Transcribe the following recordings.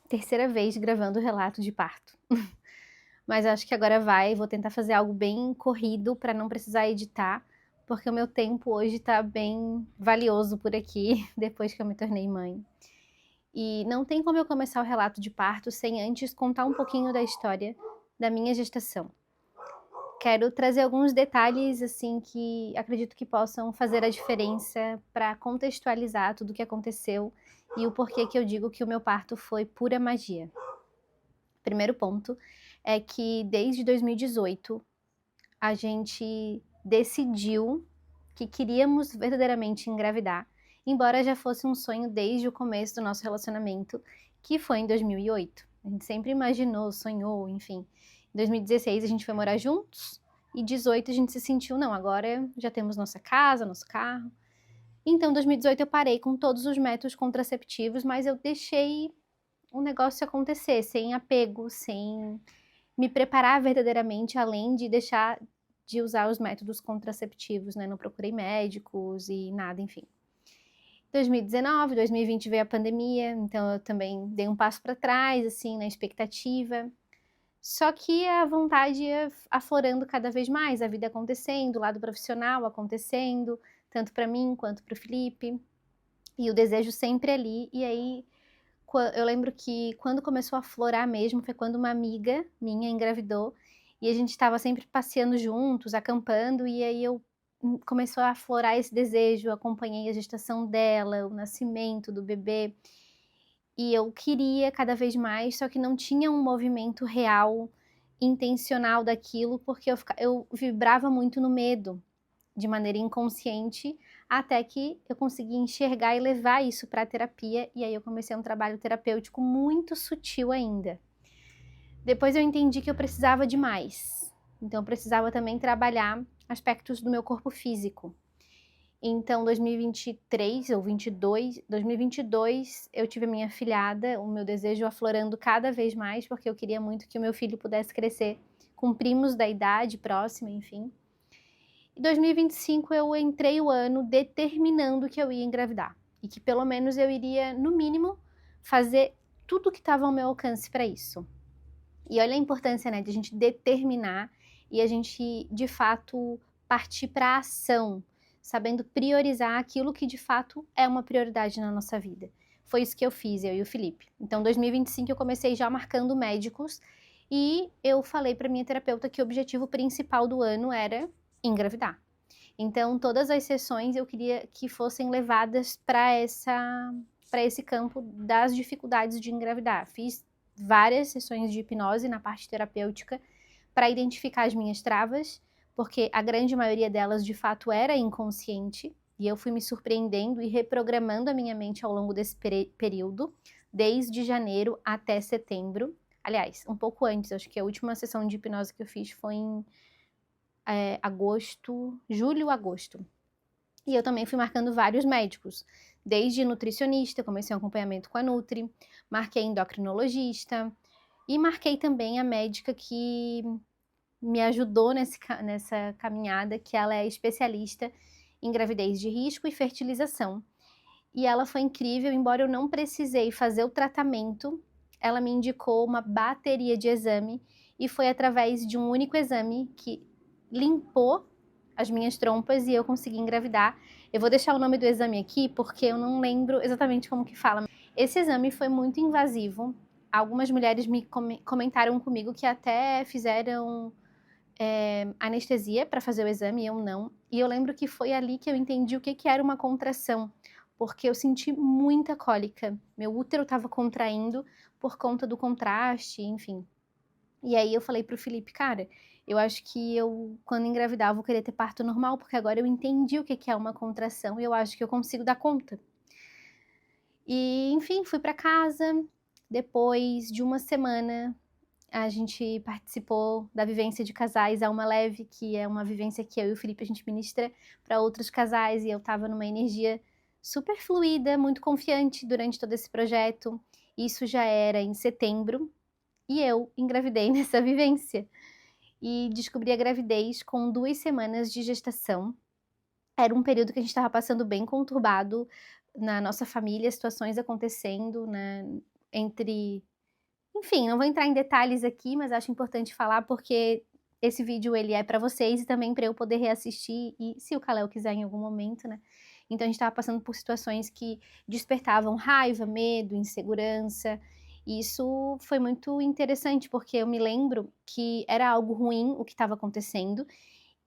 terceira vez gravando relato de parto. Mas acho que agora vou tentar fazer algo bem corrido para não precisar editar, porque o meu tempo hoje tá bem valioso por aqui, depois que eu me tornei mãe. E não tem como eu começar o relato de parto sem antes contar um pouquinho da história da minha gestação. Quero trazer alguns detalhes assim que acredito que possam fazer a diferença para contextualizar tudo o que aconteceu e o porquê que eu digo que o meu parto foi pura magia. Primeiro ponto é que desde 2018 a gente decidiu que queríamos verdadeiramente engravidar, embora já fosse um sonho desde o começo do nosso relacionamento, que foi em 2008. A gente sempre imaginou, sonhou, enfim. Em 2016 a gente foi morar juntos e 2018 a gente se sentiu, não, agora já temos nossa casa, nosso carro. Então, em 2018 eu parei com todos os métodos contraceptivos, mas eu deixei o negócio acontecer, sem apego, sem me preparar verdadeiramente, além de deixar de usar os métodos contraceptivos, né? Não procurei médicos e nada, enfim. 2019, 2020 veio a pandemia, então eu também dei um passo para trás, assim, na expectativa. Só que a vontade ia aflorando cada vez mais, a vida acontecendo, o lado profissional acontecendo, tanto para mim quanto para o Felipe, e o desejo sempre ali. E aí eu lembro que quando começou a florar mesmo foi quando uma amiga minha engravidou e a gente estava sempre passeando juntos, acampando, e aí começou a florar esse desejo, eu acompanhei a gestação dela, o nascimento do bebê, e eu queria cada vez mais, só que não tinha um movimento real, intencional daquilo, porque eu vibrava muito no medo, de maneira inconsciente, até que eu consegui enxergar e levar isso para a terapia, e aí eu comecei um trabalho terapêutico muito sutil ainda. Depois eu entendi que eu precisava de mais, então eu precisava também trabalhar aspectos do meu corpo físico. Então, 2023 ou 22, 2022, eu tive a minha afilhada, o meu desejo aflorando cada vez mais, porque eu queria muito que o meu filho pudesse crescer com primos da idade próxima, enfim. Em 2025 eu entrei o ano determinando que eu ia engravidar e que pelo menos eu iria, no mínimo, fazer tudo que estava ao meu alcance para isso. E olha a importância, né, de a gente determinar e a gente, de fato, partir para a ação, sabendo priorizar aquilo que de fato é uma prioridade na nossa vida. Foi isso que eu fiz, eu e o Felipe. Então, em 2025 eu comecei já marcando médicos e eu falei para minha terapeuta que o objetivo principal do ano era engravidar. Então, todas as sessões eu queria que fossem levadas para esse campo das dificuldades de engravidar. Fiz várias sessões de hipnose na parte terapêutica para identificar as minhas travas, porque a grande maioria delas de fato era inconsciente, e eu fui me surpreendendo e reprogramando a minha mente ao longo desse período, desde janeiro até setembro. Aliás, um pouco antes, acho que a última sessão de hipnose que eu fiz foi em julho, agosto. E eu também fui marcando vários médicos, desde nutricionista, comecei um acompanhamento com a Nutri, marquei endocrinologista e marquei também a médica que me ajudou nessa caminhada, que ela é especialista em gravidez de risco e fertilização. E ela foi incrível, embora eu não precisei fazer o tratamento, ela me indicou uma bateria de exame e foi através de um único exame que limpou as minhas trompas e eu consegui engravidar. Eu vou deixar o nome do exame aqui porque eu não lembro exatamente como que fala. Esse exame foi muito invasivo. Algumas mulheres me comentaram comigo que até fizeram anestesia para fazer o exame e eu não. E eu lembro que foi ali que eu entendi o que era uma contração, porque eu senti muita cólica. Meu útero estava contraindo por conta do contraste, enfim. E aí eu falei pro Felipe, cara, eu acho que quando engravidar, eu vou querer ter parto normal, porque agora eu entendi o que é uma contração e eu acho que eu consigo dar conta. E, enfim, fui para casa. Depois de uma semana, a gente participou da vivência de casais Alma Leve, que é uma vivência que eu e o Felipe a gente ministra para outros casais, e eu estava numa energia super fluida, muito confiante durante todo esse projeto. Isso já era em setembro, e eu engravidei nessa vivência. E descobri a gravidez com 2 semanas de gestação. Era um período que a gente estava passando bem conturbado na nossa família, situações acontecendo, né, entre Enfim, não vou entrar em detalhes aqui, mas acho importante falar porque esse vídeo ele é pra vocês e também pra eu poder reassistir e se o Kalel quiser em algum momento, né. Então a gente estava passando por situações que despertavam raiva, medo, insegurança, e isso foi muito interessante, porque eu me lembro que era algo ruim o que estava acontecendo,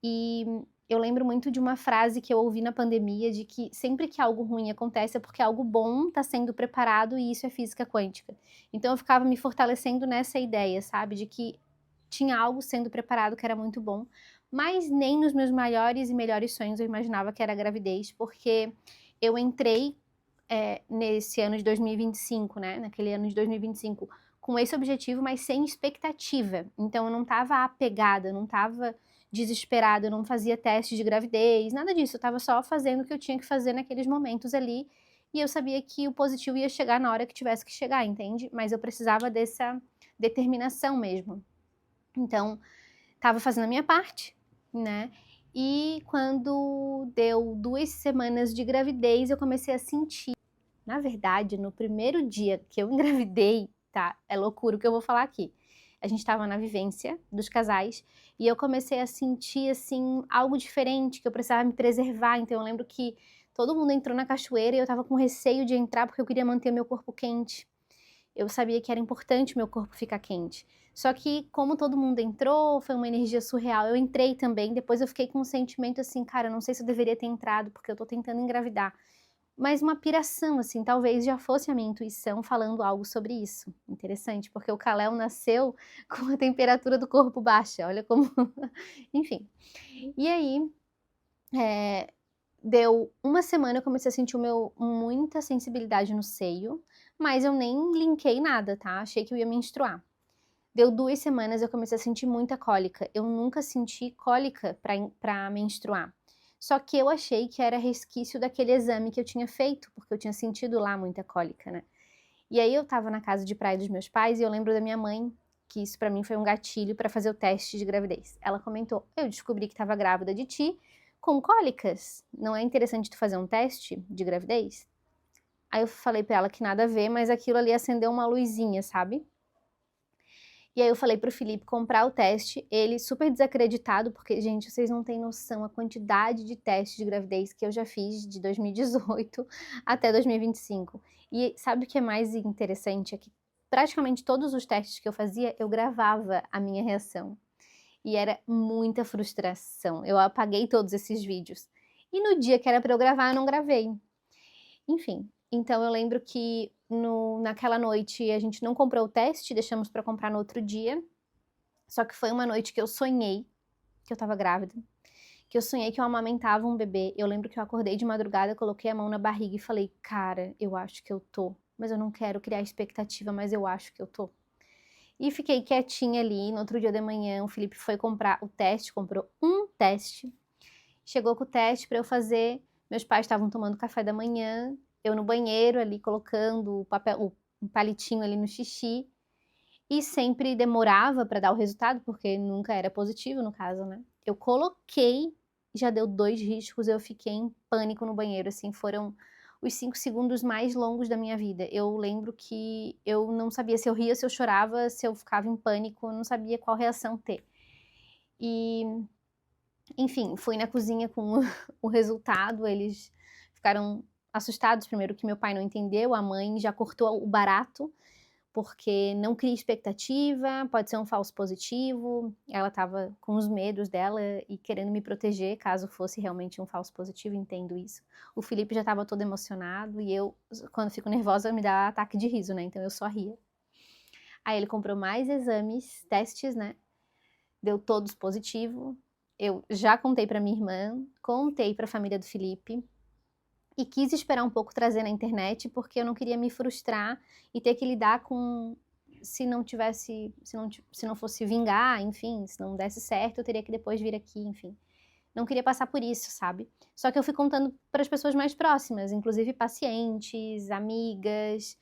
e eu lembro muito de uma frase que eu ouvi na pandemia de que sempre que algo ruim acontece é porque algo bom está sendo preparado e isso é física quântica. Então eu ficava me fortalecendo nessa ideia, sabe, de que tinha algo sendo preparado que era muito bom, mas nem nos meus maiores e melhores sonhos eu imaginava que era a gravidez, porque eu entrei, nesse ano de 2025, né, naquele ano de 2025, com esse objetivo, mas sem expectativa. Então eu não estava apegada, eu não estava desesperada, eu não fazia teste de gravidez, nada disso, eu estava só fazendo o que eu tinha que fazer naqueles momentos ali, e eu sabia que o positivo ia chegar na hora que tivesse que chegar, entende? Mas eu precisava dessa determinação mesmo. Então, estava fazendo a minha parte, né, e quando deu 2 semanas de gravidez, eu comecei a sentir. Na verdade, no primeiro dia que eu engravidei, tá, é loucura o que eu vou falar aqui. A gente estava na vivência dos casais, e eu comecei a sentir, assim, algo diferente, que eu precisava me preservar, então eu lembro que todo mundo entrou na cachoeira e eu estava com receio de entrar, porque eu queria manter meu corpo quente. Eu sabia que era importante o meu corpo ficar quente. Só que como todo mundo entrou, foi uma energia surreal, eu entrei também, depois eu fiquei com um sentimento assim: "Cara, não sei se eu deveria ter entrado, porque eu tô tentando engravidar". Mas uma piração, assim, talvez já fosse a minha intuição falando algo sobre isso. Interessante, porque o Kalel nasceu com a temperatura do corpo baixa, olha como enfim. E aí, eh, deu uma semana, eu comecei a sentir muita sensibilidade no seio, mas eu nem linkei nada, tá, achei que eu ia menstruar. Deu 2 semanas, eu comecei a sentir muita cólica, eu nunca senti cólica pra menstruar. Só que eu achei que era resquício daquele exame que eu tinha feito, porque eu tinha sentido lá muita cólica, né. E aí eu estava na casa de praia dos meus pais e eu lembro da minha mãe, que isso pra mim foi um gatilho pra fazer o teste de gravidez. Ela comentou: "Eu descobri que estava grávida de ti com cólicas, não é interessante tu fazer um teste de gravidez?". Aí eu falei pra ela que nada a ver, mas aquilo ali acendeu uma luzinha, sabe. E aí eu falei para o Felipe comprar o teste, ele super desacreditado, porque, gente, vocês não têm noção a quantidade de testes de gravidez que eu já fiz de 2018 até 2025. E sabe o que é mais interessante? É que praticamente todos os testes que eu fazia, eu gravava a minha reação. E era muita frustração. Eu apaguei todos esses vídeos. E no dia que era para eu gravar, eu não gravei. Enfim, então eu lembro que naquela noite a gente não comprou o teste, deixamos para comprar no outro dia. Só que foi uma noite que eu sonhei que eu estava grávida, que eu sonhei que eu amamentava um bebê. Eu lembro que eu acordei de madrugada, coloquei a mão na barriga e falei: "Cara, eu acho que eu tô, mas eu não quero criar expectativa, mas eu acho que eu tô". E fiquei quietinha ali. No outro dia de manhã, o Felipe foi comprar o teste, comprou um teste, chegou com o teste para eu fazer. Meus pais estavam tomando café da manhã, eu no banheiro ali colocando o palitinho ali no xixi, e sempre demorava para dar o resultado, porque nunca era positivo no caso, né. Eu coloquei, já deu 2 riscos, eu fiquei em pânico no banheiro, assim, foram os 5 segundos mais longos da minha vida. Eu lembro que eu não sabia se eu ria, se eu chorava, se eu ficava em pânico, eu não sabia qual reação ter. E, enfim, fui na cozinha com o resultado, eles ficaram assustados, primeiro que meu pai não entendeu, a mãe já cortou o barato, porque não cria expectativa, pode ser um falso positivo. Ela estava com os medos dela e querendo me proteger caso fosse realmente um falso positivo, entendo isso. O Felipe já estava todo emocionado e eu, quando fico nervosa, me dá ataque de riso, né, então eu só ria. Aí ele comprou mais exames, testes, né, deu todos positivo. Eu já contei pra minha irmã, contei pra família do Felipe, e quis esperar um pouco trazer na internet, porque eu não queria me frustrar e ter que lidar com se não tivesse, se não fosse vingar, enfim, se não desse certo, eu teria que depois vir aqui, enfim. Não queria passar por isso, sabe? Só que eu fui contando para as pessoas mais próximas, inclusive pacientes, amigas,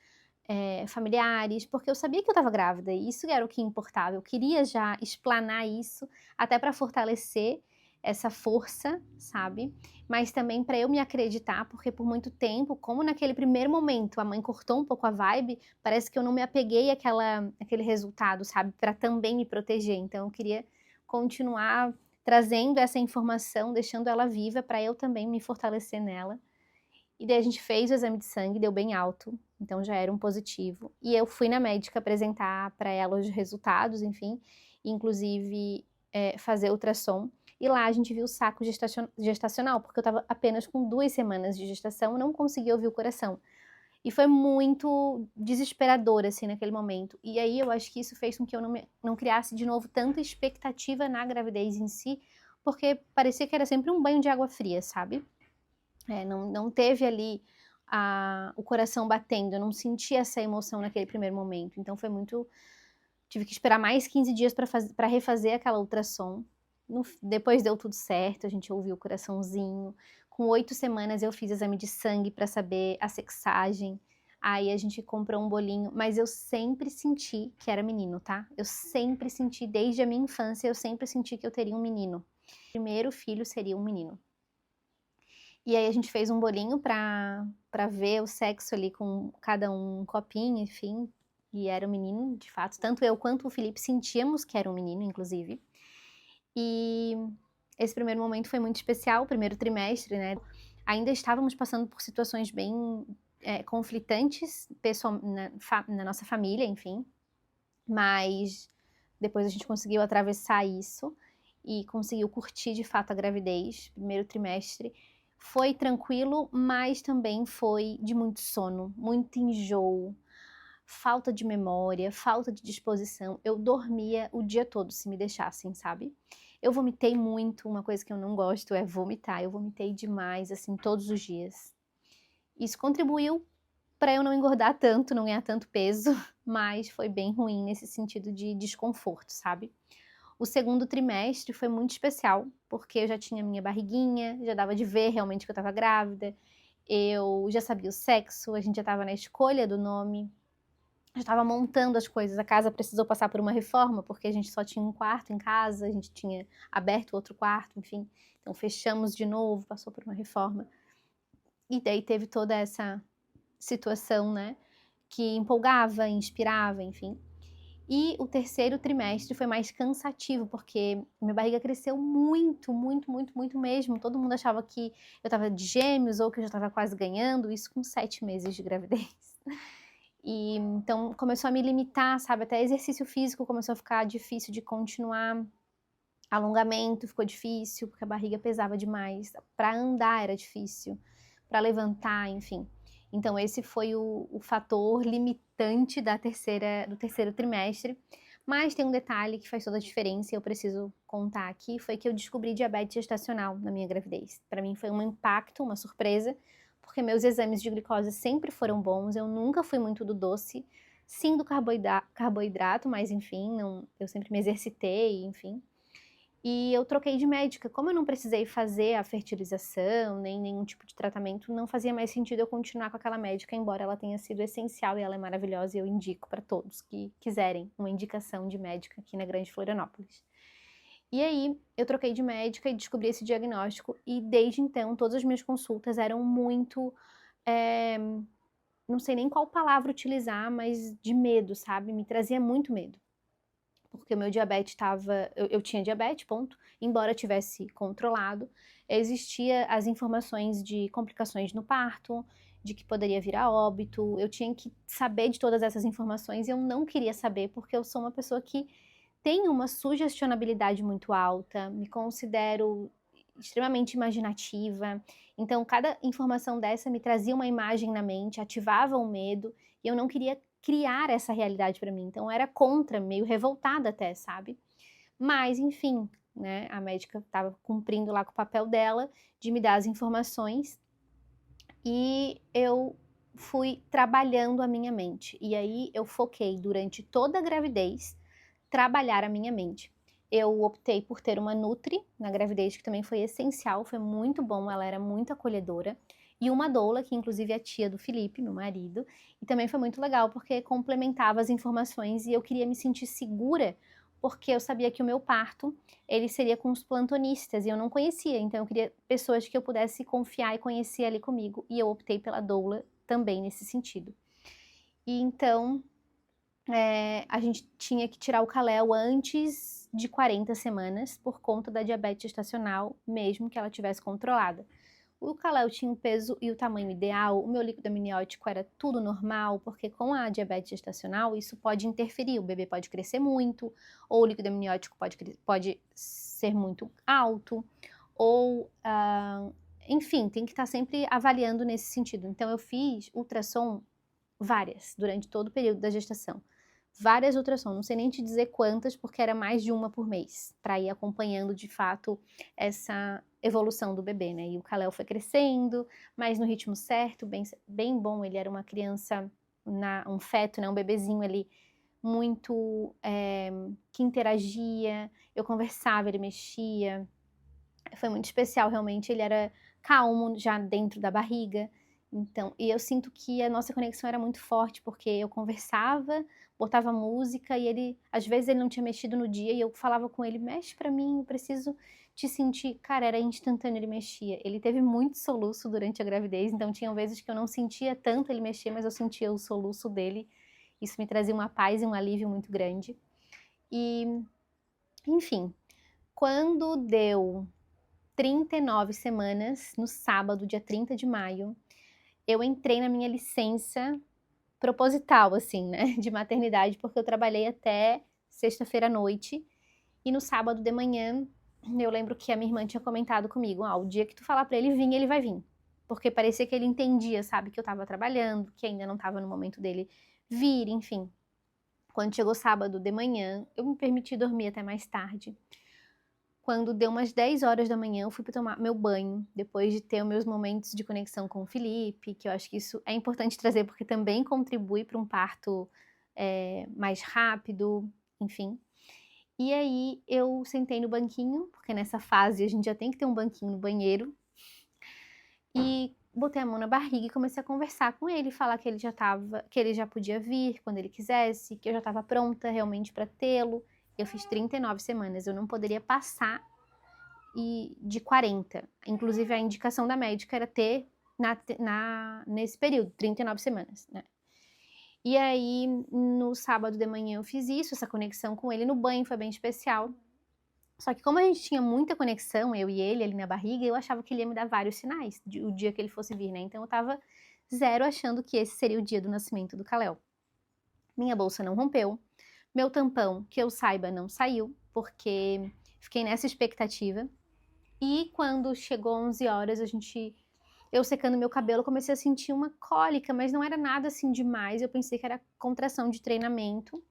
familiares, porque eu sabia que eu estava grávida e isso era o que importava. Eu queria já explanar isso, até para fortalecer essa força, sabe? Mas também para eu me acreditar, porque por muito tempo, como naquele primeiro momento a mãe cortou um pouco a vibe, parece que eu não me apeguei àquele resultado, sabe? Para também me proteger. Então eu queria continuar trazendo essa informação, deixando ela viva para eu também me fortalecer nela. E daí a gente fez o exame de sangue, deu bem alto, então já era um positivo. E eu fui na médica apresentar para ela os resultados, enfim, inclusive fazer ultrassom. E lá a gente viu o saco gestacional, porque eu estava apenas com 2 semanas de gestação, não conseguia ouvir o coração. E foi muito desesperador, assim, naquele momento. E aí eu acho que isso fez com que eu não criasse de novo tanta expectativa na gravidez em si, porque parecia que era sempre um banho de água fria, sabe? Não teve ali o coração batendo, eu não senti essa emoção naquele primeiro momento. Então foi muito. Tive que esperar mais 15 dias para refazer aquela ultrassom. Depois deu tudo certo, a gente ouviu o coraçãozinho. Com 8 semanas eu fiz exame de sangue para saber a sexagem. Aí a gente comprou um bolinho, mas eu sempre senti que era menino, tá? Eu sempre senti, desde a minha infância, eu sempre senti que eu teria um menino. O primeiro filho seria um menino. E aí a gente fez um bolinho pra ver o sexo ali com cada um copinho, enfim. E era um menino, de fato. Tanto eu quanto o Felipe sentíamos que era um menino, inclusive. E esse primeiro momento foi muito especial, o primeiro trimestre, né? Ainda estávamos passando por situações bem conflitantes na nossa família, enfim. Mas depois a gente conseguiu atravessar isso e conseguiu curtir de fato a gravidez, primeiro trimestre. Foi tranquilo, mas também foi de muito sono, muito enjoo, falta de memória, falta de disposição. Eu dormia o dia todo se me deixassem, sabe? Eu vomitei muito, uma coisa que eu não gosto é vomitar. Eu vomitei demais, assim, todos os dias. Isso contribuiu para eu não engordar tanto, não ganhar tanto peso, mas foi bem ruim nesse sentido de desconforto, sabe? O segundo trimestre foi muito especial, porque eu já tinha minha barriguinha, já dava de ver realmente que eu estava grávida, eu já sabia o sexo, a gente já estava na escolha do nome, já estava montando as coisas, a casa precisou passar por uma reforma, porque a gente só tinha um quarto em casa, a gente tinha aberto outro quarto, enfim, então fechamos de novo, passou por uma reforma. E daí teve toda essa situação, né, que empolgava, inspirava, enfim. E o terceiro trimestre foi mais cansativo, porque minha barriga cresceu muito, muito, muito, muito mesmo. Todo mundo achava que eu tava de gêmeos ou que eu já tava quase ganhando, isso com 7 meses de gravidez. E então começou a me limitar, sabe? Até exercício físico começou a ficar difícil de continuar. Alongamento ficou difícil, porque a barriga pesava demais. Para andar era difícil, para levantar, enfim. Então esse foi o fator limitante do terceiro trimestre. Mas tem um detalhe que faz toda a diferença e eu preciso contar aqui, foi que eu descobri diabetes gestacional na minha gravidez. Para mim foi um impacto, uma surpresa, porque meus exames de glicose sempre foram bons, eu nunca fui muito do doce, sim do carboidrato, mas enfim, eu sempre me exercitei, enfim. E eu troquei de médica. Como eu não precisei fazer a fertilização, nem nenhum tipo de tratamento, não fazia mais sentido eu continuar com aquela médica, embora ela tenha sido essencial e ela é maravilhosa e eu indico para todos que quiserem uma indicação de médica aqui na Grande Florianópolis. E aí, eu troquei de médica e descobri esse diagnóstico e desde então todas as minhas consultas eram muito, não sei nem qual palavra utilizar, mas de medo, sabe? Me trazia muito medo. Porque o meu diabetes estava. Eu tinha diabetes, ponto. Embora tivesse controlado, existia as informações de complicações no parto, de que poderia vir a óbito. Eu tinha que saber de todas essas informações e eu não queria saber, porque eu sou uma pessoa que tem uma sugestionabilidade muito alta, me considero extremamente imaginativa. Então, cada informação dessa me trazia uma imagem na mente, ativava o medo, e eu não queria criar essa realidade para mim. Então, eu era contra, meio revoltada até, sabe? Mas, enfim, né? A médica estava cumprindo lá com o papel dela de me dar as informações e eu fui trabalhando a minha mente. E aí eu foquei durante toda a gravidez trabalhar a minha mente. Eu optei por ter uma nutri na gravidez, que também foi essencial, foi muito bom, ela era muito acolhedora. E uma doula, que inclusive é a tia do Felipe, meu marido, e também foi muito legal porque complementava as informações e eu queria me sentir segura, porque eu sabia que o meu parto, ele seria com os plantonistas, e eu não conhecia, então eu queria pessoas que eu pudesse confiar e conhecer ali comigo, e eu optei pela doula também nesse sentido. E então, a gente tinha que tirar o Kalel antes de 40 semanas, por conta da diabetes gestacional, mesmo que ela tivesse controlada. O Kalel tinha o peso e o tamanho ideal, o meu líquido amniótico era tudo normal, porque com a diabetes gestacional isso pode interferir, o bebê pode crescer muito, ou o líquido amniótico pode ser muito alto, ou, enfim, tem que estar sempre avaliando nesse sentido. Então eu fiz ultrassom várias, durante todo o período da gestação. Várias ultrassons, não sei nem te dizer quantas, porque era mais de uma por mês, para ir acompanhando de fato essa evolução do bebê, né? E o Kalel foi crescendo, mas no ritmo certo, bem bom. Ele era uma criança, um feto, né? Um bebezinho ali, muito que interagia, eu conversava, ele mexia. Foi muito especial, realmente. Ele era calmo já dentro da barriga. Então, e eu sinto que a nossa conexão era muito forte, porque eu conversava, botava música e ele, às vezes ele não tinha mexido no dia e eu falava com ele, mexe pra mim, eu preciso te sentir. Cara, era instantâneo, ele mexia. Ele teve muito soluço durante a gravidez, então tinham vezes que eu não sentia tanto ele mexer, mas eu sentia o soluço dele. Isso me trazia uma paz e um alívio muito grande. E, enfim, quando deu 39 semanas, no sábado, dia 30 de maio, eu entrei na minha licença proposital, assim, né, de maternidade, porque eu trabalhei até sexta-feira à noite, e no sábado de manhã, eu lembro que a minha irmã tinha comentado comigo, o dia que tu falar pra ele vir, ele vai vir. Porque parecia que ele entendia, sabe, que eu tava trabalhando, que ainda não tava no momento dele vir, enfim. Quando chegou sábado de manhã, eu me permiti dormir até mais tarde. Quando deu umas 10 horas da manhã, eu fui para tomar meu banho, depois de ter os meus momentos de conexão com o Felipe, que eu acho que isso é importante trazer, porque também contribui para um parto mais rápido, enfim. E aí eu sentei no banquinho, porque nessa fase a gente já tem que ter um banquinho no banheiro, e botei a mão na barriga e comecei a conversar com ele, falar que ele já podia vir quando ele quisesse, que eu já estava pronta realmente para tê-lo. Eu fiz 39 semanas, eu não poderia passar de 40. Inclusive, a indicação da médica era ter nesse período, 39 semanas, né? E aí, no sábado de manhã eu fiz isso, essa conexão com ele no banho, foi bem especial. Só que como a gente tinha muita conexão, eu e ele ali na barriga, eu achava que ele ia me dar vários sinais, o dia que ele fosse vir, né? Então eu tava zero achando que esse seria o dia do nascimento do Kalel. Minha bolsa não rompeu, meu tampão, que eu saiba, não saiu, porque fiquei nessa expectativa. E quando chegou 11 horas, eu secando meu cabelo, comecei a sentir uma cólica, mas não era nada assim demais. Eu pensei que era contração de treinamento.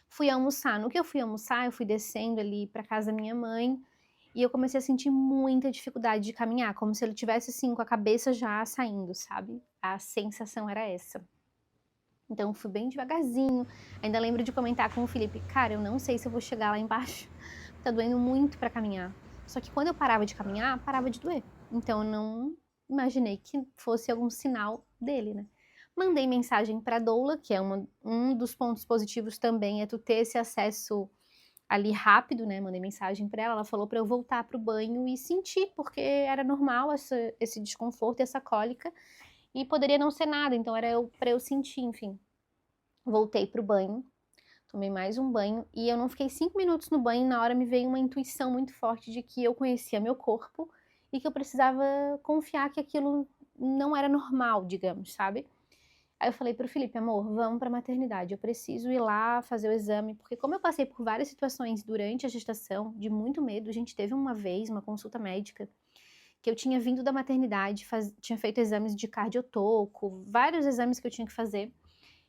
Fui almoçar. No que eu fui almoçar, eu fui descendo ali para casa da minha mãe e eu comecei a sentir muita dificuldade de caminhar, como se ele tivesse assim com a cabeça já saindo, sabe? A sensação era essa. Então fui bem devagarzinho. Ainda lembro de comentar com o Felipe, cara, eu não sei se eu vou chegar lá embaixo. Tá doendo muito para caminhar. Só que quando eu parava de caminhar, parava de doer. Então eu não imaginei que fosse algum sinal dele, né? Mandei mensagem para doula, que é um dos pontos positivos também, é tu ter esse acesso ali rápido, né? Mandei mensagem para ela falou para eu voltar pro banho e sentir, porque era normal esse desconforto e essa cólica, e poderia não ser nada, então era para eu sentir, enfim. Voltei pro banho, tomei mais um banho e eu não fiquei 5 minutos no banho. Na hora me veio uma intuição muito forte de que eu conhecia meu corpo e que eu precisava confiar que aquilo não era normal, digamos, sabe? Aí eu falei pro Felipe, amor, vamos pra maternidade, eu preciso ir lá fazer o exame, porque como eu passei por várias situações durante a gestação, de muito medo, a gente teve uma vez uma consulta médica, que eu tinha vindo da maternidade, tinha feito exames de cardiotoco, vários exames que eu tinha que fazer.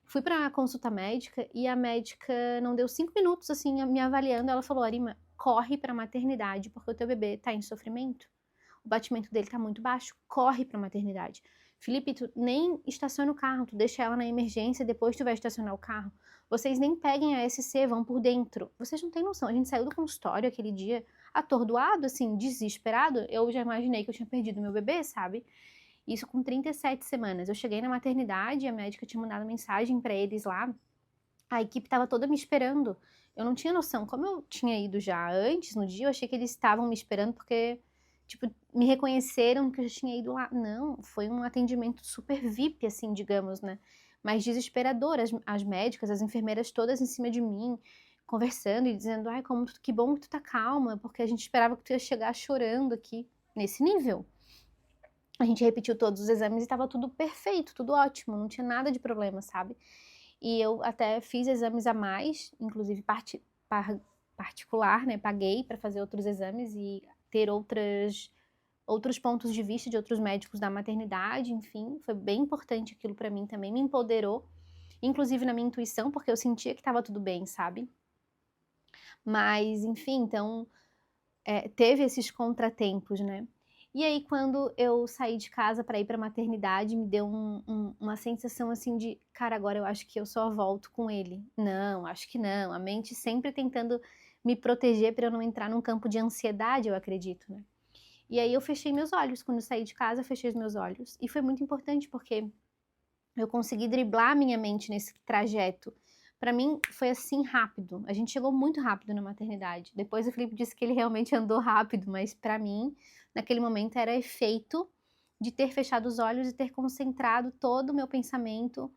Fui pra consulta médica e a médica não deu 5 minutos, assim, me avaliando. Ela falou, Arima, corre pra maternidade, porque o teu bebê tá em sofrimento. O batimento dele tá muito baixo, corre pra maternidade. Felipe, tu nem estaciona o carro, tu deixa ela na emergência, depois tu vai estacionar o carro. Vocês nem peguem a SC, vão por dentro. Vocês não têm noção, a gente saiu do consultório aquele dia atordoado, assim, desesperado. Eu já imaginei que eu tinha perdido meu bebê, sabe? Isso com 37 semanas. Eu cheguei na maternidade, a médica tinha mandado mensagem para eles lá, a equipe estava toda me esperando. Eu não tinha noção. Como eu tinha ido já antes, no dia, eu achei que eles estavam me esperando porque, tipo, me reconheceram que eu já tinha ido lá. Não, foi um atendimento super VIP, assim, digamos, né? Mas desesperador. As médicas, as enfermeiras todas em cima de mim, conversando e dizendo, ai, que bom que tu tá calma, porque a gente esperava que tu ia chegar chorando aqui, nesse nível. A gente repetiu todos os exames e estava tudo perfeito, tudo ótimo, não tinha nada de problema, sabe? E eu até fiz exames a mais, inclusive particular, né? Paguei para fazer outros exames e ter outros pontos de vista de outros médicos da maternidade, enfim, foi bem importante aquilo para mim também, me empoderou, inclusive na minha intuição, porque eu sentia que estava tudo bem, sabe? Mas, enfim, então teve esses contratempos, né? E aí, quando eu saí de casa para ir para maternidade, me deu uma sensação assim de, cara, agora eu acho que eu só volto com ele. Não, acho que não. A mente sempre tentando me proteger para eu não entrar num campo de ansiedade, eu acredito, né? E aí eu fechei meus olhos. Quando eu saí de casa, fechei os meus olhos. E foi muito importante porque eu consegui driblar a minha mente nesse trajeto. Para mim foi assim rápido. A gente chegou muito rápido na maternidade. Depois o Felipe disse que ele realmente andou rápido, mas para mim, naquele momento era efeito de ter fechado os olhos e ter concentrado todo o meu pensamento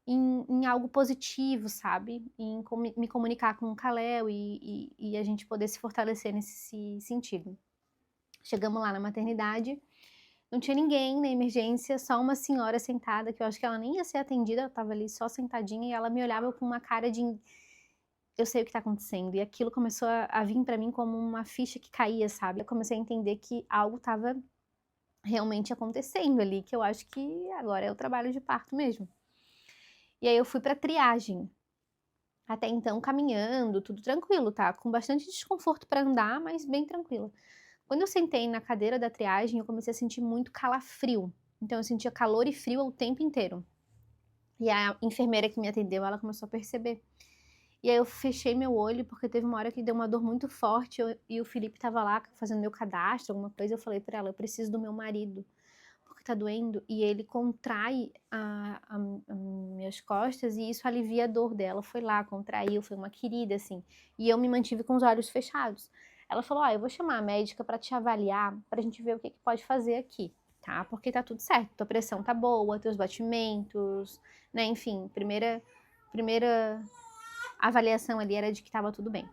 em algo positivo, sabe? Em me comunicar com o Kalel e a gente poder se fortalecer nesse sentido. Chegamos lá na maternidade. Não tinha ninguém na emergência, só uma senhora sentada, que eu acho que ela nem ia ser atendida, ela tava ali só sentadinha e ela me olhava com uma cara de eu sei o que tá acontecendo. E aquilo começou a vir pra mim como uma ficha que caía, sabe? Eu comecei a entender que algo tava realmente acontecendo ali, que eu acho que agora é o trabalho de parto mesmo. E aí eu fui pra triagem. Até então caminhando, tudo tranquilo, tá? Com bastante desconforto pra andar, mas bem tranquilo. Quando eu sentei na cadeira da triagem, eu comecei a sentir muito calafrio. Então eu sentia calor e frio o tempo inteiro. E a enfermeira que me atendeu, ela começou a perceber. E aí eu fechei meu olho, porque teve uma hora que deu uma dor muito forte, e o Felipe tava lá fazendo meu cadastro, alguma coisa, eu falei pra ela, eu preciso do meu marido, porque tá doendo. E ele contrai as minhas costas, e isso alivia a dor dela. Foi lá, contraiu, foi uma querida, assim. E eu me mantive com os olhos fechados. Ela falou, eu vou chamar a médica pra te avaliar, pra gente ver o que pode fazer aqui, tá? Porque tá tudo certo, tua pressão tá boa, teus batimentos, né? Enfim, primeira avaliação ali era de que tava tudo bem.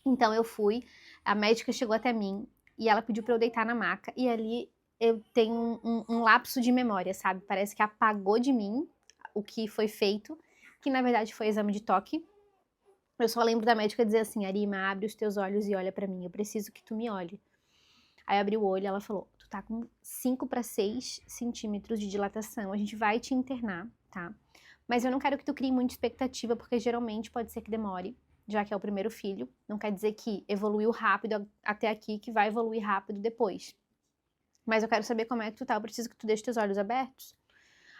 Então eu fui, a médica chegou até mim e ela pediu pra eu deitar na maca, e ali eu tenho um lapso de memória, sabe? Parece que apagou de mim o que foi feito, que na verdade foi exame de toque. Eu só lembro da médica dizer assim, Arima, abre os teus olhos e olha pra mim, eu preciso que tu me olhe. Aí eu abri o olho e ela falou, tu tá com 5 para 6 centímetros de dilatação, a gente vai te internar, tá? Mas eu não quero que tu crie muita expectativa, porque geralmente pode ser que demore, já que é o primeiro filho. Não quer dizer que evoluiu rápido até aqui, que vai evoluir rápido depois. Mas eu quero saber como é que tu tá, eu preciso que tu deixe teus olhos abertos.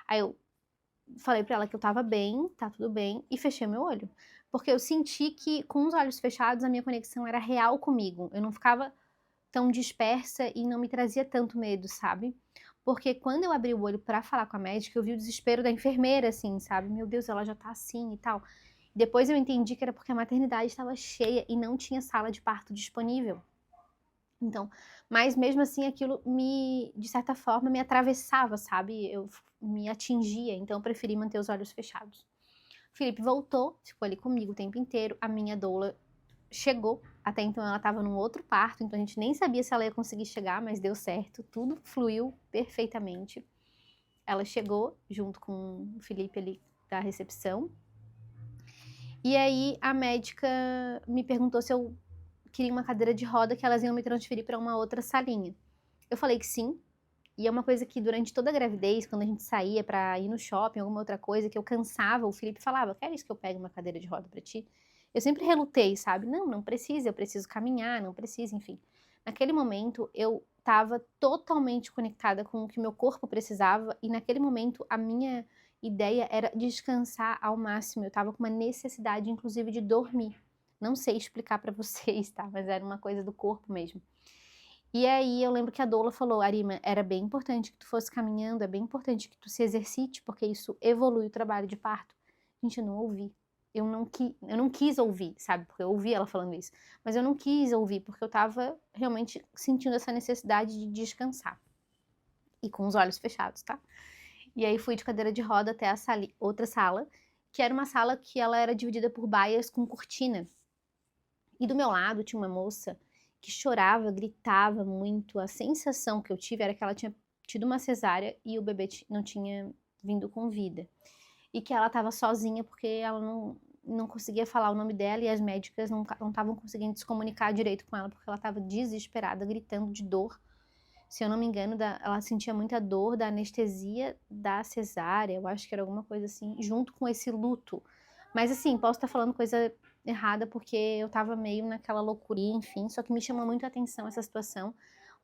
Aí eu falei pra ela que eu tava bem, tá tudo bem, e fechei meu olho. Porque eu senti que com os olhos fechados a minha conexão era real comigo. Eu não ficava tão dispersa e não me trazia tanto medo, sabe? Porque quando eu abri o olho pra falar com a médica, eu vi o desespero da enfermeira, assim, sabe? Meu Deus, ela já tá assim e tal. Depois eu entendi que era porque a maternidade estava cheia e não tinha sala de parto disponível. Então, mas mesmo assim aquilo de certa forma, me atravessava, sabe? Eu me atingia, então eu preferi manter os olhos fechados. O Felipe voltou, ficou ali comigo o tempo inteiro. A minha doula chegou, até então ela estava num outro parto, então a gente nem sabia se ela ia conseguir chegar, mas deu certo, tudo fluiu perfeitamente. Ela chegou junto com o Felipe ali da recepção. E aí a médica me perguntou se eu queria uma cadeira de roda, que elas iam me transferir para uma outra salinha. Eu falei que sim. E é uma coisa que durante toda a gravidez, quando a gente saía para ir no shopping, alguma outra coisa, que eu cansava, o Felipe falava, queres que eu pegue uma cadeira de roda para ti? Eu sempre relutei, sabe? Não, não precisa, eu preciso caminhar, não precisa, enfim. Naquele momento, eu estava totalmente conectada com o que meu corpo precisava, e naquele momento, a minha ideia era descansar ao máximo. Eu estava com uma necessidade, inclusive, de dormir. Não sei explicar para vocês, tá? Mas era uma coisa do corpo mesmo. E aí eu lembro que a doula falou, Arima, era bem importante que tu fosse caminhando, é bem importante que tu se exercite, porque isso evolui o trabalho de parto. A gente não ouvi. eu não quis ouvir, sabe? Porque eu ouvi ela falando isso, mas eu não quis ouvir, porque eu tava realmente sentindo essa necessidade de descansar. E com os olhos fechados, tá? E aí fui de cadeira de roda até a outra sala, que era uma sala que ela era dividida por baias com cortina. E do meu lado tinha uma moça que chorava, gritava muito. A sensação que eu tive era que ela tinha tido uma cesárea e o bebê não tinha vindo com vida. E que ela estava sozinha porque ela não conseguia falar o nome dela e as médicas não estavam conseguindo se comunicar direito com ela porque ela estava desesperada, gritando de dor. Se eu não me engano, ela sentia muita dor da anestesia da cesárea, eu acho que era alguma coisa assim, junto com esse luto. Mas assim, posso estar falando coisa errada porque eu tava meio naquela loucura, enfim, só que me chamou muito a atenção essa situação,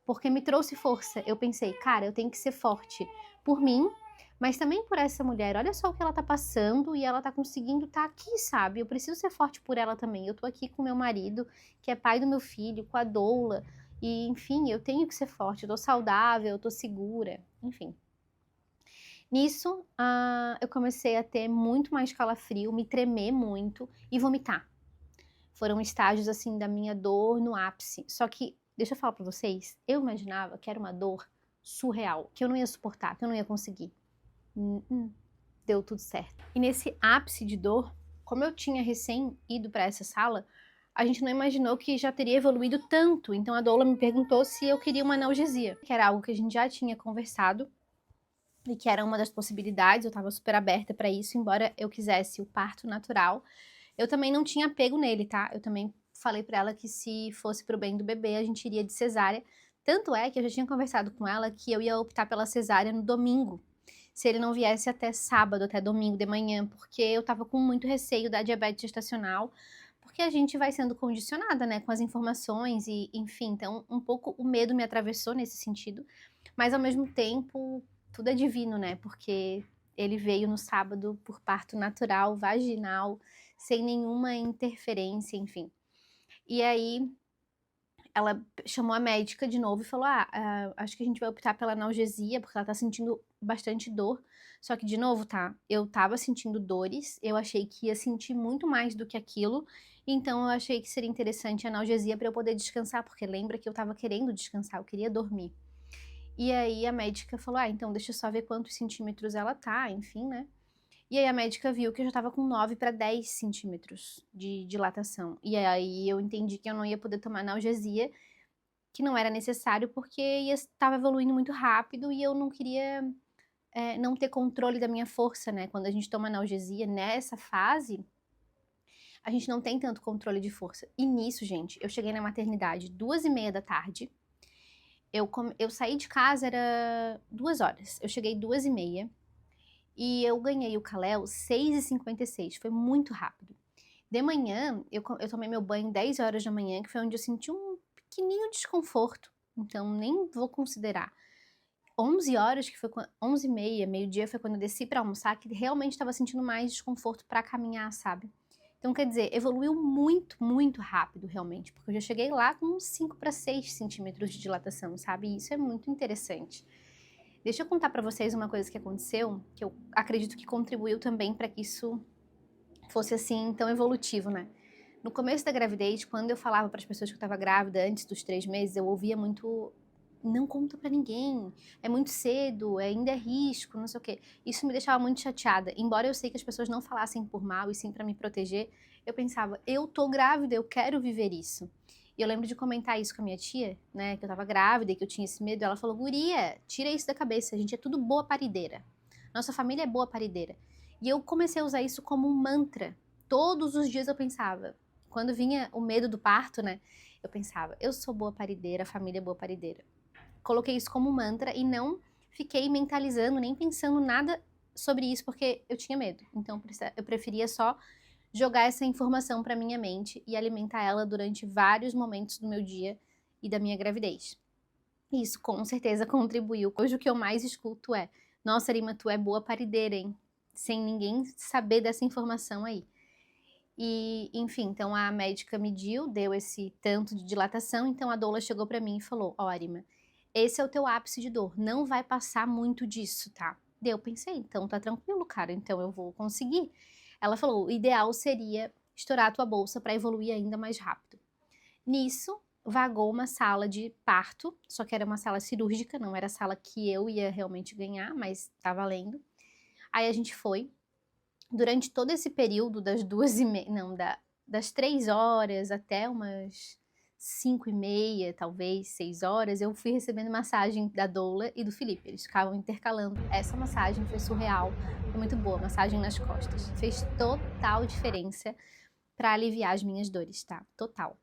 porque me trouxe força. Eu pensei, cara, eu tenho que ser forte por mim, mas também por essa mulher. Olha só o que ela tá passando e ela tá conseguindo estar aqui, sabe? Eu preciso ser forte por ela também. Eu tô aqui com meu marido, que é pai do meu filho, com a doula. E, enfim, eu tenho que ser forte, eu tô saudável, eu tô segura, enfim. Nisso, eu comecei a ter muito mais calafrio, me tremer muito e vomitar. Foram estágios, assim, da minha dor no ápice. Só que, deixa eu falar pra vocês, eu imaginava que era uma dor surreal, que eu não ia suportar, que eu não ia conseguir. Deu tudo certo. E nesse ápice de dor, como eu tinha recém ido pra essa sala, a gente não imaginou que já teria evoluído tanto. Então a doula me perguntou se eu queria uma analgesia, que era algo que a gente já tinha conversado e que era uma das possibilidades. Eu estava super aberta para isso, embora eu quisesse o parto natural. Eu também não tinha apego nele, tá? Eu também falei para ela que se fosse pro bem do bebê, a gente iria de cesárea. Tanto é que eu já tinha conversado com ela que eu ia optar pela cesárea no domingo, se ele não viesse até sábado, até domingo de manhã, porque eu tava com muito receio da diabetes gestacional, porque a gente vai sendo condicionada, né, com as informações e, enfim, então um pouco o medo me atravessou nesse sentido, mas ao mesmo tempo tudo é divino, né, porque ele veio no sábado por parto natural, vaginal, sem nenhuma interferência, enfim. E aí ela chamou a médica de novo e falou: acho que a gente vai optar pela analgesia, porque ela tá sentindo bastante dor. Só que, de novo, tá? Eu tava sentindo dores, eu achei que ia sentir muito mais do que aquilo, então eu achei que seria interessante a analgesia para eu poder descansar, porque lembra que eu tava querendo descansar, eu queria dormir. E aí a médica falou: então deixa eu só ver quantos centímetros ela tá, enfim, né? E aí a médica viu que eu já tava com 9 para 10 centímetros de dilatação. E aí eu entendi que eu não ia poder tomar analgesia, que não era necessário porque estava evoluindo muito rápido e eu não queria não ter controle da minha força, né? Quando a gente toma analgesia nessa fase, a gente não tem tanto controle de força. E nisso, gente, eu cheguei na maternidade 2h30 da tarde. Eu saí de casa, era 2 horas. Eu cheguei 2h30 e eu ganhei o Kalel 6h56. Foi muito rápido. De manhã, eu tomei meu banho 10 horas da manhã, que foi onde eu senti um pequenininho desconforto. Então, nem vou considerar. 11 horas, que foi 11h30, meio-dia, foi quando eu desci pra almoçar, que realmente estava sentindo mais desconforto pra caminhar, sabe? Então, quer dizer, evoluiu muito, muito rápido, realmente, porque eu já cheguei lá com uns 5 para 6 centímetros de dilatação, sabe? E isso é muito interessante. Deixa eu contar pra vocês uma coisa que aconteceu, que eu acredito que contribuiu também pra que isso fosse assim tão evolutivo, né? No começo da gravidez, quando eu falava para as pessoas que eu estava grávida antes dos 3 meses, eu ouvia muito: não conta para ninguém, é muito cedo, ainda é risco, não sei o quê. Isso me deixava muito chateada. Embora eu sei que as pessoas não falassem por mal e sim para me proteger, eu pensava: eu tô grávida, eu quero viver isso. E eu lembro de comentar isso com a minha tia, né, que eu tava grávida e que eu tinha esse medo. Ela falou: guria, tira isso da cabeça, a gente é tudo boa parideira. Nossa família é boa parideira. E eu comecei a usar isso como um mantra. Todos os dias eu pensava, quando vinha o medo do parto, né? Eu pensava: eu sou boa parideira, a família é boa parideira. Coloquei isso como mantra e não fiquei mentalizando, nem pensando nada sobre isso, porque eu tinha medo. Então eu preferia só jogar essa informação para minha mente e alimentar ela durante vários momentos do meu dia e da minha gravidez. Isso com certeza contribuiu. Hoje o que eu mais escuto é: nossa, Arima, tu é boa parideira, hein? Sem ninguém saber dessa informação aí. E, enfim, então a médica mediu, deu esse tanto de dilatação, então a doula chegou pra mim e falou: ó, Arima, esse é o teu ápice de dor, não vai passar muito disso, tá? Daí eu pensei: então tá tranquilo, cara, então eu vou conseguir. ela falou, o ideal seria estourar a tua bolsa para evoluir ainda mais rápido. Nisso, vagou uma sala de parto, só que era uma sala cirúrgica, não era a sala que eu ia realmente ganhar, mas tá valendo. Aí a gente foi. Durante todo esse período das 2h30, não, das 3 horas até umas 5h30, talvez 6 horas, eu fui recebendo massagem da Doula e do Felipe. Eles ficavam intercalando. Essa massagem foi surreal, foi muito boa, massagem nas costas. Fez total diferença para aliviar as minhas dores, tá? Total.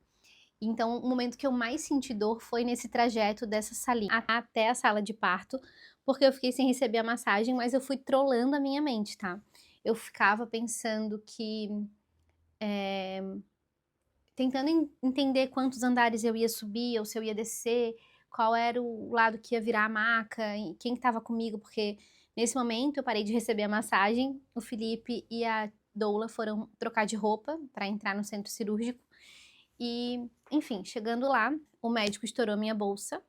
Então, o momento que eu mais senti dor foi nesse trajeto dessa salinha até a sala de parto, porque eu fiquei sem receber a massagem, mas eu fui trolando a minha mente, tá? Eu ficava pensando que... tentando entender quantos andares eu ia subir ou se eu ia descer, qual era o lado que ia virar a maca, quem estava comigo, porque nesse momento eu parei de receber a massagem, o Felipe e a Doula foram trocar de roupa para entrar no centro cirúrgico. E, enfim, chegando lá, o médico estourou minha bolsa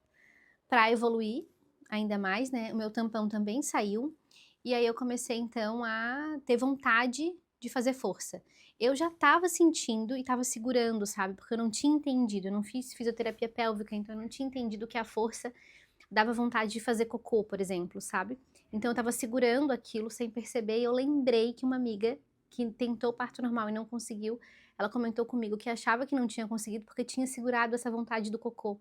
para evoluir ainda mais, né? O meu tampão também saiu. E aí eu comecei, então, a ter vontade de fazer força. Eu já estava sentindo e estava segurando, sabe? Porque eu não tinha entendido, eu não fiz fisioterapia pélvica, então eu não tinha entendido que a força dava vontade de fazer cocô, por exemplo, sabe? Então eu estava segurando aquilo sem perceber e eu lembrei que uma amiga que tentou parto normal e não conseguiu, ela comentou comigo que achava que não tinha conseguido porque tinha segurado essa vontade do cocô.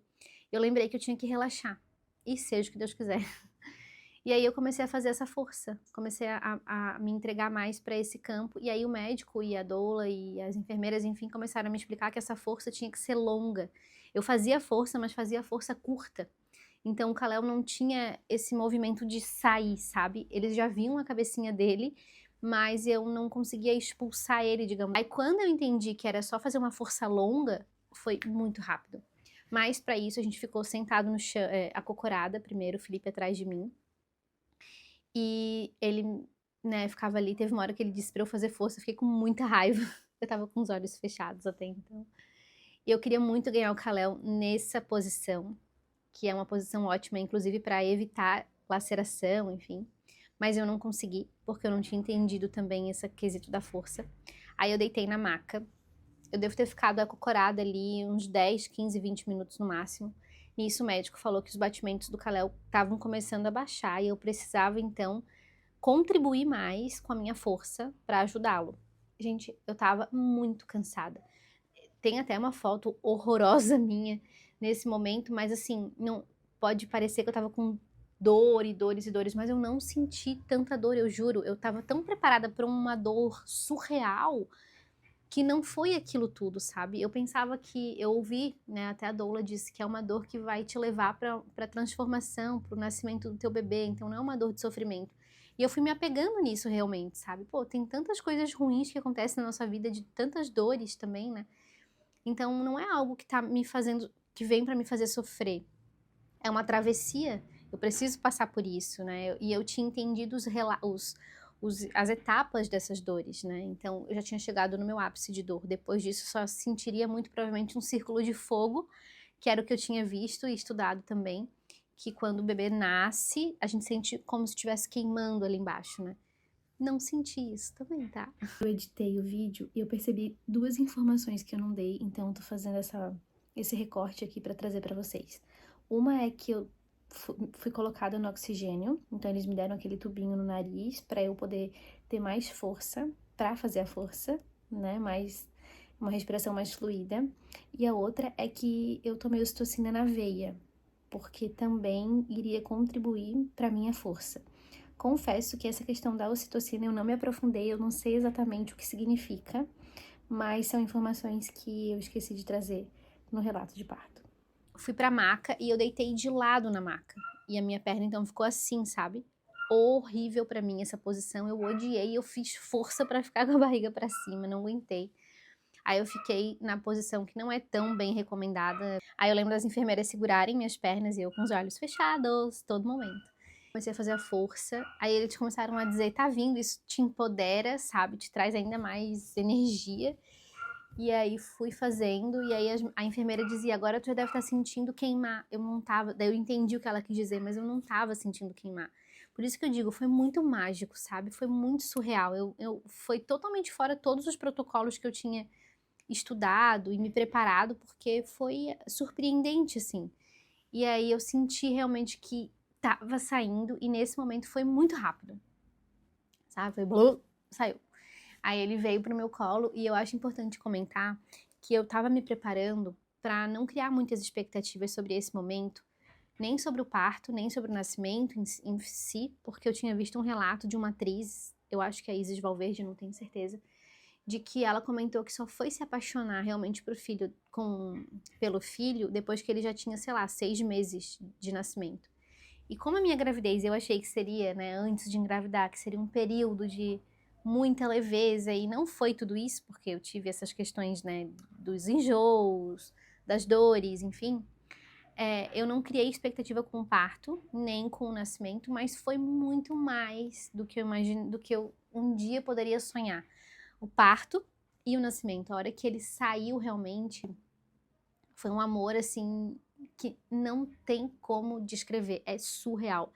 Eu lembrei que eu tinha que relaxar. E seja o que Deus quiser. E aí eu comecei a fazer essa força, comecei a me entregar mais para esse campo, e aí o médico e a doula e as enfermeiras, enfim, começaram a me explicar que essa força tinha que ser longa. Eu fazia força, mas fazia força curta. Então o Kalel não tinha esse movimento de sair, sabe? Eles já viam a cabecinha dele, mas eu não conseguia expulsar ele, digamos. Aí quando eu entendi que era só fazer uma força longa, foi muito rápido. Mas para isso a gente ficou sentado no chão, acocorada primeiro, o Felipe atrás de mim. E ele, né, ficava ali, teve uma hora que ele disse pra eu fazer força, eu fiquei com muita raiva. Eu tava com os olhos fechados até então. E eu queria muito ganhar o Kalel nessa posição, que é uma posição ótima, inclusive para evitar laceração, enfim. Mas eu não consegui, porque eu não tinha entendido também esse quesito da força. Aí eu deitei na maca. Eu devo ter ficado acocorada ali uns 10, 15, 20 minutos no máximo. Nisso o médico falou que os batimentos do Kalel estavam começando a baixar e eu precisava então contribuir mais com a minha força para ajudá-lo. Gente, eu tava muito cansada. Tem até uma foto horrorosa minha nesse momento, mas assim, não pode parecer que eu tava com dor e dores e dores, mas eu não senti tanta dor, eu juro. Eu tava tão preparada para uma dor surreal que não foi aquilo tudo, sabe? Eu pensava que, eu ouvi, né, até a doula disse que é uma dor que vai te levar para transformação, para o nascimento do teu bebê, então não é uma dor de sofrimento. E eu fui me apegando nisso realmente, sabe? Pô, tem tantas coisas ruins que acontecem na nossa vida, de tantas dores também, né? Então não é algo que tá me fazendo, que vem para me fazer sofrer. É uma travessia, eu preciso passar por isso, né? E eu tinha entendido as etapas dessas dores, né? Então, eu já tinha chegado no meu ápice de dor. Depois disso, só sentiria muito provavelmente um círculo de fogo, que era o que eu tinha visto e estudado também, que quando o bebê nasce, a gente sente como se estivesse queimando ali embaixo, né? Não senti isso também, tá? Eu editei o vídeo e eu percebi duas informações que eu não dei, então eu tô fazendo esse recorte aqui pra trazer pra vocês. Uma é que eu fui colocada no oxigênio, então eles me deram aquele tubinho no nariz para eu poder ter mais força para fazer a força, né, uma respiração mais fluida. E a outra é que eu tomei ocitocina na veia, porque também iria contribuir para minha força. Confesso que essa questão da ocitocina eu não me aprofundei, eu não sei exatamente o que significa, mas são informações que eu esqueci de trazer no relato de parto. Fui pra maca e eu deitei de lado na maca. E a minha perna então ficou assim, sabe? Horrível pra mim essa posição, eu odiei, eu fiz força pra ficar com a barriga pra cima, não aguentei. Aí eu fiquei na posição que não é tão bem recomendada. Aí eu lembro das enfermeiras segurarem minhas pernas e eu com os olhos fechados, todo momento. Comecei a fazer a força, aí eles começaram a dizer, tá vindo, isso te empodera, sabe? Te traz ainda mais energia. E aí fui fazendo, e aí a enfermeira dizia, agora tu já deve estar sentindo queimar. Eu não tava, daí eu entendi o que ela quis dizer, mas eu não tava sentindo queimar. Por isso que eu digo, foi muito mágico, sabe? Foi muito surreal. Foi totalmente fora todos os protocolos que eu tinha estudado e me preparado, porque foi surpreendente, assim. E aí eu senti realmente que tava saindo, e nesse momento foi muito rápido, sabe? Foi blu, saiu. Aí ele veio pro meu colo, e eu acho importante comentar que eu tava me preparando para não criar muitas expectativas sobre esse momento, nem sobre o parto, nem sobre o nascimento em si, porque eu tinha visto um relato de uma atriz, eu acho que é Isis Valverde, não tenho certeza, de que ela comentou que só foi se apaixonar realmente pelo filho depois que ele já tinha, sei lá, 6 meses de nascimento. E como a minha gravidez eu achei que seria, né, antes de engravidar, que seria um período de muita leveza, e não foi tudo isso, porque eu tive essas questões, né, dos enjoos, das dores, enfim, eu não criei expectativa com o parto, nem com o nascimento, mas foi muito mais do que eu imagino, do que eu um dia poderia sonhar. O parto e o nascimento, a hora que ele saiu realmente, foi um amor assim que não tem como descrever, é surreal.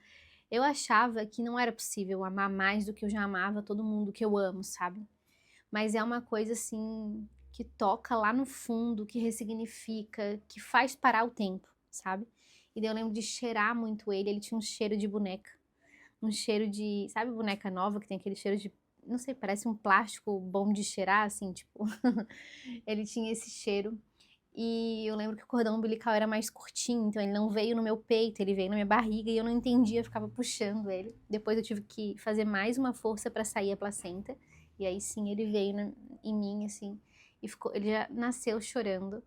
Eu achava que não era possível amar mais do que eu já amava todo mundo que eu amo, sabe? Mas é uma coisa assim que toca lá no fundo, que ressignifica, que faz parar o tempo, sabe? E daí eu lembro de cheirar muito ele, ele tinha um cheiro de boneca, um cheiro de, sabe, boneca nova que tem aquele cheiro de, não sei, parece um plástico bom de cheirar, assim, tipo, ele tinha esse cheiro. E eu lembro que o cordão umbilical era mais curtinho, então ele não veio no meu peito, ele veio na minha barriga e eu não entendia, eu ficava puxando ele. Depois eu tive que fazer mais uma força para sair a placenta, e aí sim ele veio em mim, assim, e ele já nasceu chorando.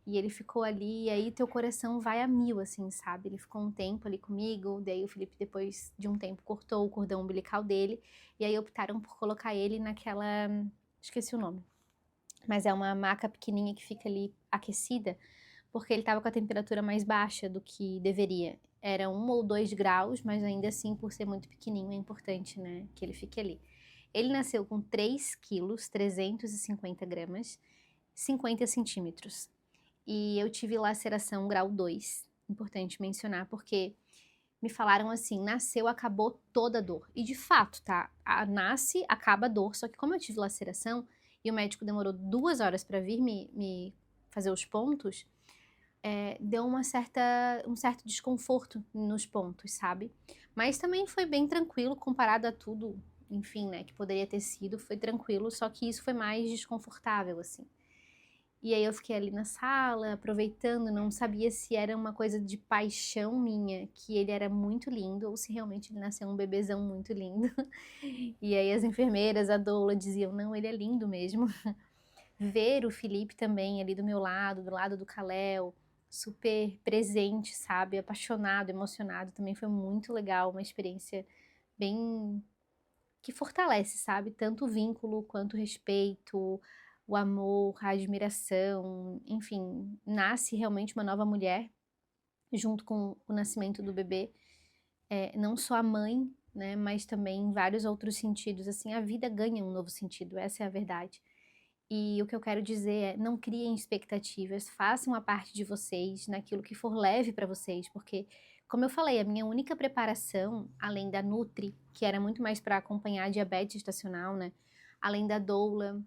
E ele ficou ali, e aí teu coração vai a mil, assim, sabe? Ele ficou um tempo ali comigo, daí o Felipe, depois de um tempo, cortou o cordão umbilical dele, e aí optaram por colocar ele naquela. Esqueci o nome. Mas é uma maca pequenininha que fica ali aquecida, porque ele tava com a temperatura mais baixa do que deveria. Era 1 ou 2 graus, mas ainda assim, por ser muito pequenininho, é importante, né, que ele fique ali. Ele nasceu com 3 quilos, 350 gramas, 50 centímetros. E eu tive laceração grau 2, importante mencionar, porque me falaram assim, nasceu, acabou toda a dor. E de fato, tá? Nasce, acaba a dor, só que como eu tive laceração e o médico demorou 2 horas para vir me fazer os pontos, deu um certo desconforto nos pontos, sabe? Mas também foi bem tranquilo comparado a tudo, enfim, né, que poderia ter sido, foi tranquilo, só que isso foi mais desconfortável, assim. E aí eu fiquei ali na sala, aproveitando, não sabia se era uma coisa de paixão minha, que ele era muito lindo, ou se realmente ele nasceu um bebezão muito lindo. E aí as enfermeiras, a doula, diziam, não, ele é lindo mesmo. Ver o Felipe também ali do meu lado, do lado do Kalel, super presente, sabe? Apaixonado, emocionado, também foi muito legal, uma experiência bem que fortalece, sabe? Tanto o vínculo quanto o respeito, o amor, a admiração, enfim, nasce realmente uma nova mulher junto com o nascimento do bebê, não só a mãe, né, mas também em vários outros sentidos, assim, a vida ganha um novo sentido, essa é a verdade. E o que eu quero dizer é, não criem expectativas, façam a parte de vocês naquilo que for leve para vocês, porque, como eu falei, a minha única preparação, além da Nutri, que era muito mais para acompanhar a diabetes gestacional, né, além da doula,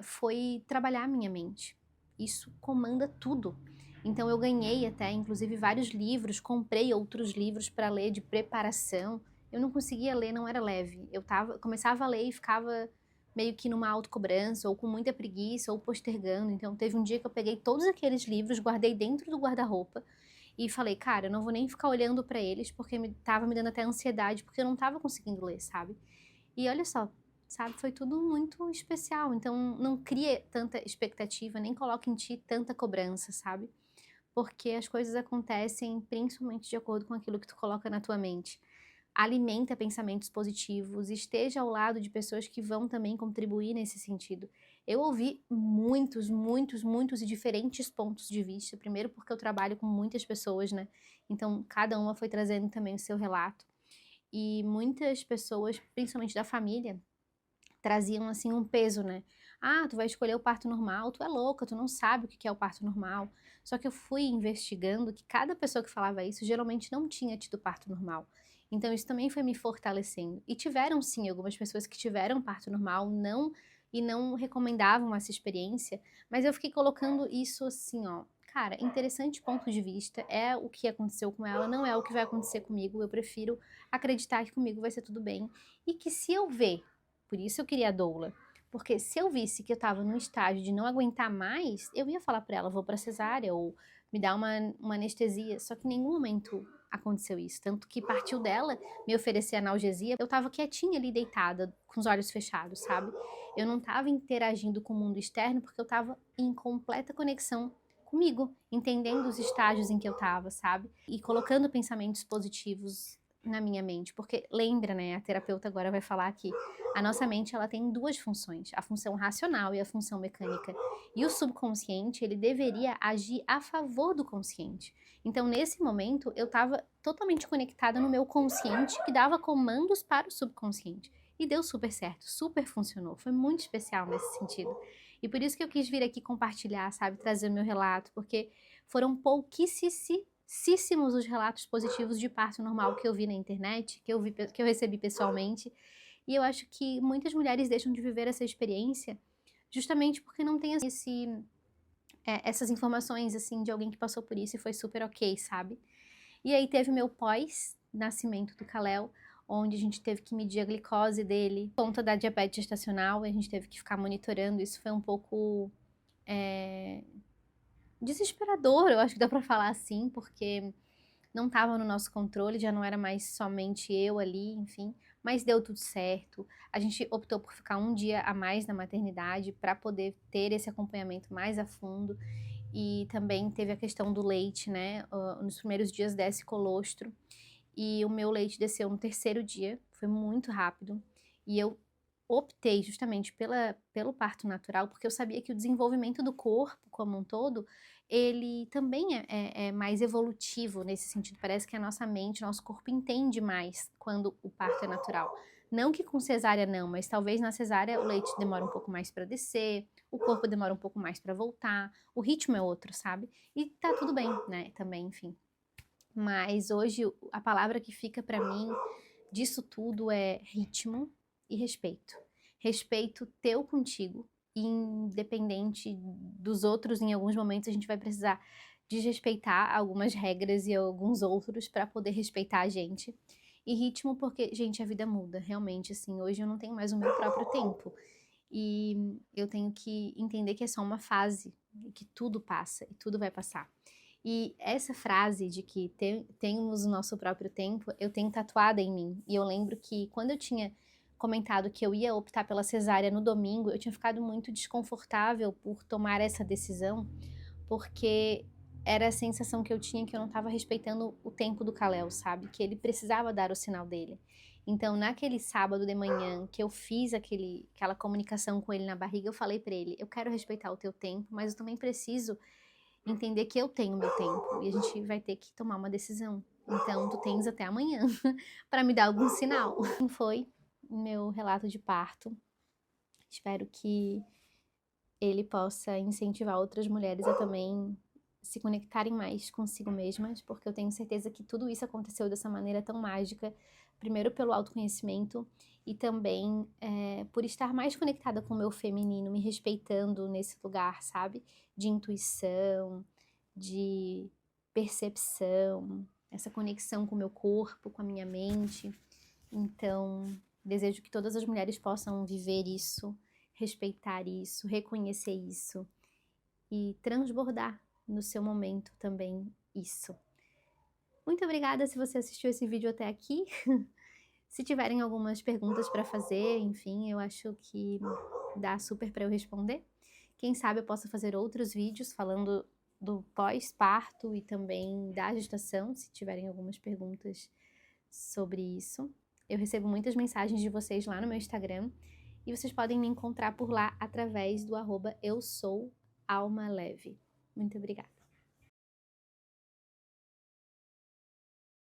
foi trabalhar a minha mente. Isso comanda tudo. Então eu ganhei até, inclusive, vários livros, comprei outros livros para ler de preparação. Eu não conseguia ler, não era leve. Começava a ler e ficava meio que numa autocobrança, ou com muita preguiça, ou postergando. Então teve um dia que eu peguei todos aqueles livros, guardei dentro do guarda-roupa e falei, cara, eu não vou nem ficar olhando para eles, porque tava me dando até ansiedade, porque eu não tava conseguindo ler, sabe? E olha só, sabe, foi tudo muito especial. Então não crie tanta expectativa, nem coloque em ti tanta cobrança, sabe? Porque as coisas acontecem principalmente de acordo com aquilo que tu coloca na tua mente. Alimenta pensamentos positivos, esteja ao lado de pessoas que vão também contribuir nesse sentido. Eu ouvi muitos, muitos, muitos e diferentes pontos de vista, primeiro porque eu trabalho com muitas pessoas, né? Então, cada uma foi trazendo também o seu relato. E muitas pessoas, principalmente da família, traziam assim um peso, né? Ah, tu vai escolher o parto normal, tu é louca, tu não sabe o que é o parto normal. Só que eu fui investigando que cada pessoa que falava isso geralmente não tinha tido parto normal. Então isso também foi me fortalecendo. E tiveram sim algumas pessoas que tiveram parto normal, não recomendavam essa experiência, mas eu fiquei colocando isso assim, ó, cara, interessante ponto de vista, é o que aconteceu com ela, não é o que vai acontecer comigo, eu prefiro acreditar que comigo vai ser tudo bem, e que se eu ver, por isso eu queria a doula, porque se eu visse que eu tava num estágio de não aguentar mais, eu ia falar pra ela, vou pra cesárea, ou me dá uma anestesia, só que em nenhum momento aconteceu isso, tanto que partiu dela me oferecer analgesia, eu tava quietinha ali deitada, com os olhos fechados, sabe? Eu não tava interagindo com o mundo externo porque eu tava em completa conexão comigo, entendendo os estágios em que eu tava, sabe? E colocando pensamentos positivos na minha mente, porque lembra, né, a terapeuta agora vai falar que a nossa mente, ela tem duas funções, a função racional e a função mecânica. E o subconsciente, ele deveria agir a favor do consciente. Então, nesse momento, eu estava totalmente conectada no meu consciente, que dava comandos para o subconsciente. E deu super certo, super funcionou. Foi muito especial nesse sentido. E por isso que eu quis vir aqui compartilhar, sabe, trazer o meu relato, porque foram pouquíssimos os relatos positivos de parto normal que eu vi na internet, que eu recebi pessoalmente. E eu acho que muitas mulheres deixam de viver essa experiência justamente porque não tem essas informações, assim, de alguém que passou por isso e foi super ok, sabe? E aí teve meu pós-nascimento do Kalel, onde a gente teve que medir a glicose dele, por conta da diabetes gestacional, a gente teve que ficar monitorando, isso foi um pouco desesperador, eu acho que dá pra falar assim, porque não estava no nosso controle, já não era mais somente eu ali, enfim, mas deu tudo certo. A gente optou por ficar um dia a mais na maternidade para poder ter esse acompanhamento mais a fundo. E também teve a questão do leite, né? Nos primeiros dias desce colostro e o meu leite desceu no terceiro dia, foi muito rápido. E eu optei justamente pelo parto natural, porque eu sabia que o desenvolvimento do corpo como um todo, ele também é mais evolutivo nesse sentido. Parece que a nossa mente, nosso corpo entende mais quando o parto é natural. Não que com cesárea não, mas talvez na cesárea o leite demora um pouco mais para descer, o corpo demora um pouco mais para voltar, o ritmo é outro, sabe? E tá tudo bem, né? Também, enfim. Mas hoje a palavra que fica para mim disso tudo é ritmo e respeito. Respeito teu contigo, independente dos outros, em alguns momentos a gente vai precisar desrespeitar algumas regras e alguns outros para poder respeitar a gente. E ritmo porque, gente, a vida muda, realmente, assim, hoje eu não tenho mais o meu próprio tempo. E eu tenho que entender que é só uma fase, que tudo passa e tudo vai passar. E essa frase de que temos o nosso próprio tempo, eu tenho tatuada em mim. E eu lembro que quando eu tinha comentado que eu ia optar pela cesárea no domingo, eu tinha ficado muito desconfortável por tomar essa decisão, porque era a sensação que eu tinha que eu não estava respeitando o tempo do Kalel, sabe? Que ele precisava dar o sinal dele. Então, naquele sábado de manhã que eu fiz aquela comunicação com ele na barriga, eu falei para ele: eu quero respeitar o teu tempo, mas eu também preciso entender que eu tenho meu tempo e a gente vai ter que tomar uma decisão. Então, tu tens até amanhã para me dar algum sinal. Foi meu relato de parto. Espero que ele possa incentivar outras mulheres a também se conectarem mais consigo mesmas, porque eu tenho certeza que tudo isso aconteceu dessa maneira tão mágica, primeiro pelo autoconhecimento e também por estar mais conectada com o meu feminino, me respeitando nesse lugar, sabe? De intuição, de percepção, essa conexão com o meu corpo, com a minha mente. Então, desejo que todas as mulheres possam viver isso, respeitar isso, reconhecer isso e transbordar no seu momento também isso. Muito obrigada se você assistiu esse vídeo até aqui. Se tiverem algumas perguntas para fazer, enfim, eu acho que dá super para eu responder. Quem sabe eu possa fazer outros vídeos falando do pós-parto e também da gestação, se tiverem algumas perguntas sobre isso. Eu recebo muitas mensagens de vocês lá no meu Instagram e vocês podem me encontrar por lá através do @eusoualmaleve. Muito obrigada.